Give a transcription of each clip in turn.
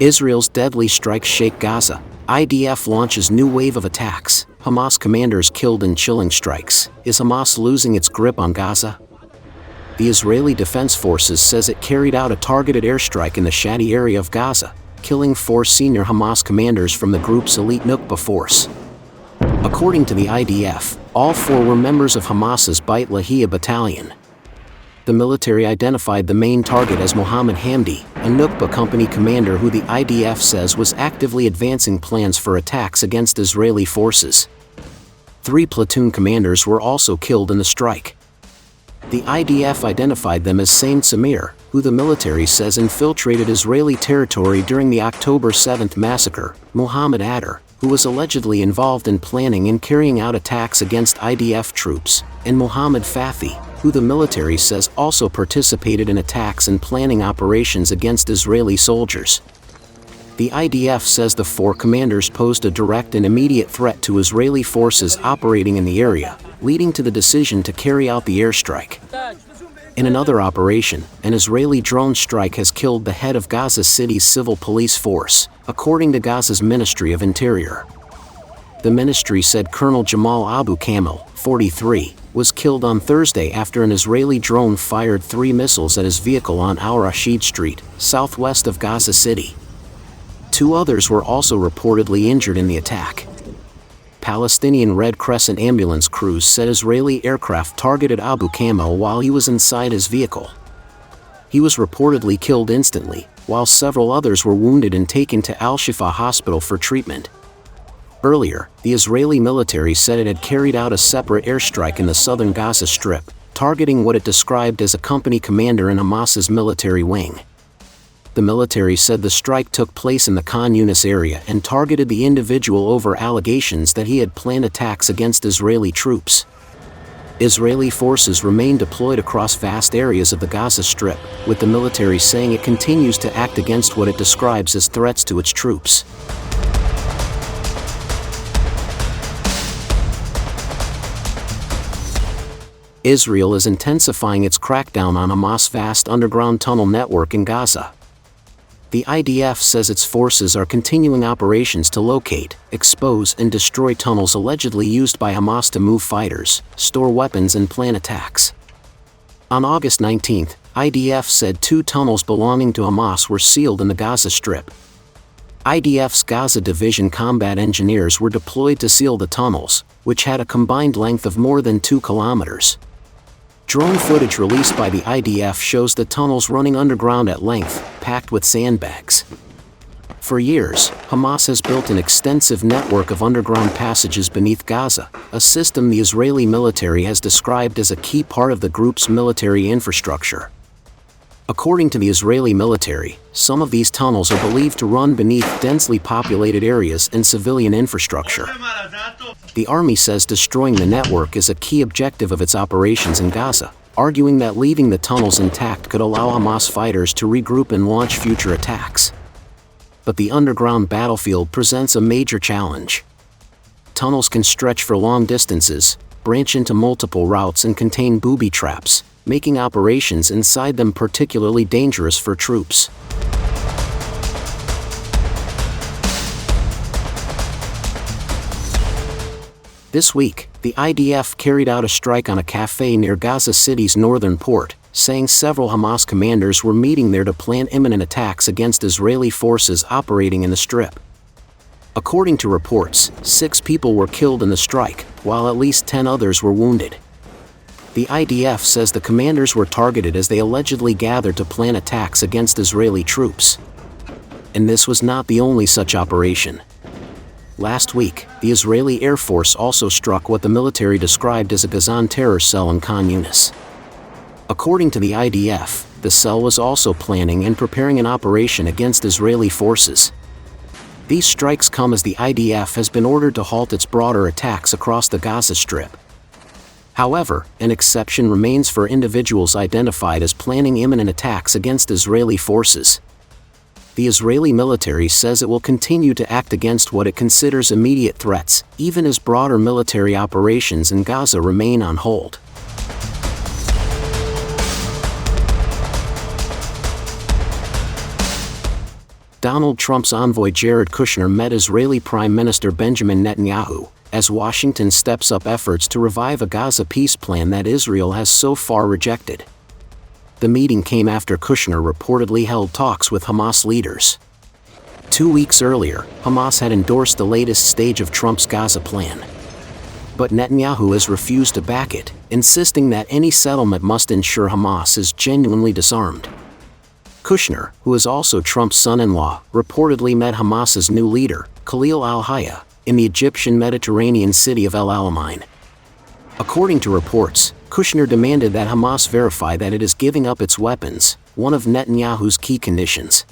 Israel's deadly strikes shake Gaza. IDF launches new wave of attacks. Hamas commanders killed in chilling strikes. Is Hamas losing its grip on Gaza? The Israeli Defense Forces says it carried out a targeted airstrike in the Al-Shati area of Gaza, killing 4 senior Hamas commanders from the group's elite Nukhba force. According to the IDF, all 4 were members of Hamas's Beit Lahia Battalion. The military identified the main target as Mohammed Hamdi, a Nukhba company commander who the IDF says was actively advancing plans for attacks against Israeli forces. 3 platoon commanders were also killed in the strike. The IDF identified them as Samir, who the military says infiltrated Israeli territory during the October 7th massacre, Mohammed Al-Attar, who was allegedly involved in planning and carrying out attacks against IDF troops, and Mohammed Fathi, who the military says also participated in attacks and planning operations against Israeli soldiers. The IDF says the 4 commanders posed a direct and immediate threat to Israeli forces operating in the area, leading to the decision to carry out the airstrike. In another operation, an Israeli drone strike has killed the head of Gaza City's civil police force, according to Gaza's Ministry of Interior. The ministry said Colonel Jamal Abu Kamel, 43, was killed on Thursday after an Israeli drone fired 3 missiles at his vehicle on Al-Rashid Street, southwest of Gaza City. 2 others were also reportedly injured in the attack. Palestinian Red Crescent ambulance crews said Israeli aircraft targeted Abu Kamel while he was inside his vehicle. He was reportedly killed instantly, while several others were wounded and taken to Al-Shifa hospital for treatment. Earlier, the Israeli military said it had carried out a separate airstrike in the southern Gaza Strip, targeting what it described as a company commander in Hamas's military wing. The military said the strike took place in the Khan Yunis area and targeted the individual over allegations that he had planned attacks against Israeli troops. Israeli forces remain deployed across vast areas of the Gaza Strip, with the military saying it continues to act against what it describes as threats to its troops. Israel is intensifying its crackdown on Hamas' vast underground tunnel network in Gaza. The IDF says its forces are continuing operations to locate, expose and destroy tunnels allegedly used by Hamas to move fighters, store weapons and plan attacks. On August 19, IDF said 2 tunnels belonging to Hamas were sealed in the Gaza Strip. IDF's Gaza Division combat engineers were deployed to seal the tunnels, which had a combined length of more than 2 kilometers. Drone footage released by the IDF shows the tunnels running underground at length, packed with sandbags. For years, Hamas has built an extensive network of underground passages beneath Gaza, a system the Israeli military has described as a key part of the group's military infrastructure. According to the Israeli military, some of these tunnels are believed to run beneath densely populated areas and civilian infrastructure. The army says destroying the network is a key objective of its operations in Gaza, arguing that leaving the tunnels intact could allow Hamas fighters to regroup and launch future attacks. But the underground battlefield presents a major challenge. Tunnels can stretch for long distances, branch into multiple routes and contain booby traps, making operations inside them particularly dangerous for troops. This week, the IDF carried out a strike on a cafe near Gaza City's northern port, saying several Hamas commanders were meeting there to plan imminent attacks against Israeli forces operating in the Strip. According to reports, 6 people were killed in the strike, while at least 10 others were wounded. The IDF says the commanders were targeted as they allegedly gathered to plan attacks against Israeli troops. And this was not the only such operation. Last week, the Israeli Air Force also struck what the military described as a Gazan terror cell in Khan Yunis. According to the IDF, the cell was also planning and preparing an operation against Israeli forces. These strikes come as the IDF has been ordered to halt its broader attacks across the Gaza Strip. However, an exception remains for individuals identified as planning imminent attacks against Israeli forces. The Israeli military says it will continue to act against what it considers immediate threats, even as broader military operations in Gaza remain on hold. Donald Trump's envoy Jared Kushner met Israeli Prime Minister Benjamin Netanyahu, as Washington steps up efforts to revive a Gaza peace plan that Israel has so far rejected. The meeting came after Kushner reportedly held talks with Hamas leaders. 2 weeks earlier, Hamas had endorsed the latest stage of Trump's Gaza plan. But Netanyahu has refused to back it, insisting that any settlement must ensure Hamas is genuinely disarmed. Kushner, who is also Trump's son-in-law, reportedly met Hamas's new leader, Khalil al-Hayya, in the Egyptian Mediterranean city of El Alamein. According to reports, Kushner demanded that Hamas verify that it is giving up its weapons, one of Netanyahu's key conditions.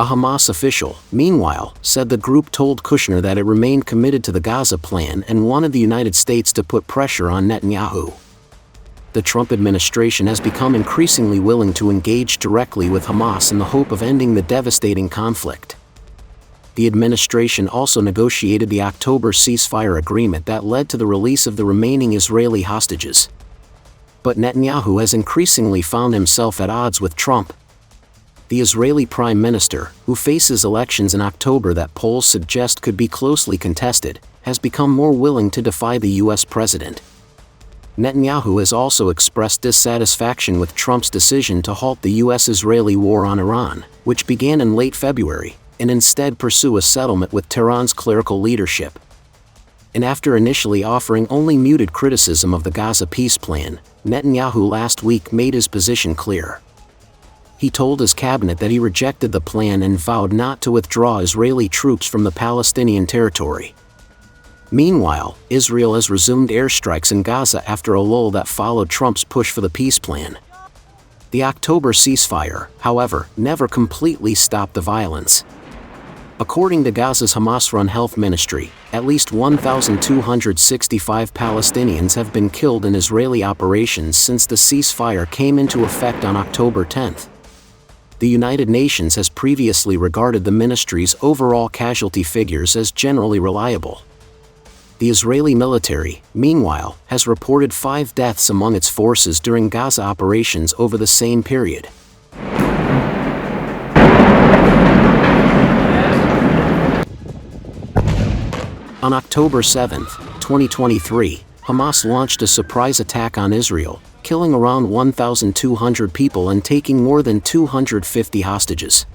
A Hamas official, meanwhile, said the group told Kushner that it remained committed to the Gaza plan and wanted the United States to put pressure on Netanyahu. The Trump administration has become increasingly willing to engage directly with Hamas in the hope of ending the devastating conflict. The administration also negotiated the October ceasefire agreement that led to the release of the remaining Israeli hostages. But Netanyahu has increasingly found himself at odds with Trump. The Israeli Prime Minister, who faces elections in October that polls suggest could be closely contested, has become more willing to defy the U.S. president. Netanyahu has also expressed dissatisfaction with Trump's decision to halt the U.S.-Israeli war on Iran, which began in late February, and instead pursue a settlement with Tehran's clerical leadership. And after initially offering only muted criticism of the Gaza peace plan, Netanyahu last week made his position clear. He told his cabinet that he rejected the plan and vowed not to withdraw Israeli troops from the Palestinian territory. Meanwhile, Israel has resumed airstrikes in Gaza after a lull that followed Trump's push for the peace plan. The October ceasefire, however, never completely stopped the violence. According to Gaza's Hamas-run health ministry, at least 1,265 Palestinians have been killed in Israeli operations since the ceasefire came into effect on October 10. The United Nations has previously regarded the ministry's overall casualty figures as generally reliable. The Israeli military, meanwhile, has reported 5 deaths among its forces during Gaza operations over the same period. On October 7, 2023, Hamas launched a surprise attack on Israel, killing around 1,200 people and taking more than 250 hostages.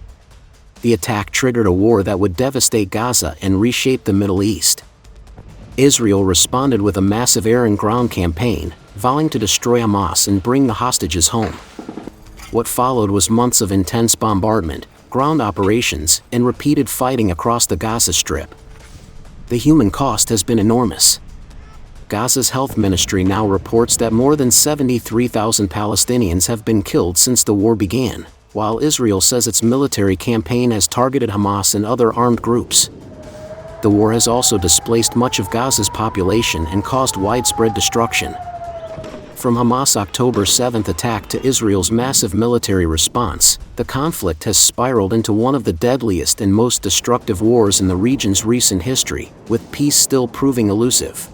The attack triggered a war that would devastate Gaza and reshape the Middle East. Israel responded with a massive air and ground campaign, vowing to destroy Hamas and bring the hostages home. What followed was months of intense bombardment, ground operations, and repeated fighting across the Gaza Strip. The human cost has been enormous. Gaza's health ministry now reports that more than 73,000 Palestinians have been killed since the war began, while Israel says its military campaign has targeted Hamas and other armed groups. The war has also displaced much of Gaza's population and caused widespread destruction. From Hamas' October 7 attack to Israel's massive military response, the conflict has spiraled into one of the deadliest and most destructive wars in the region's recent history, with peace still proving elusive.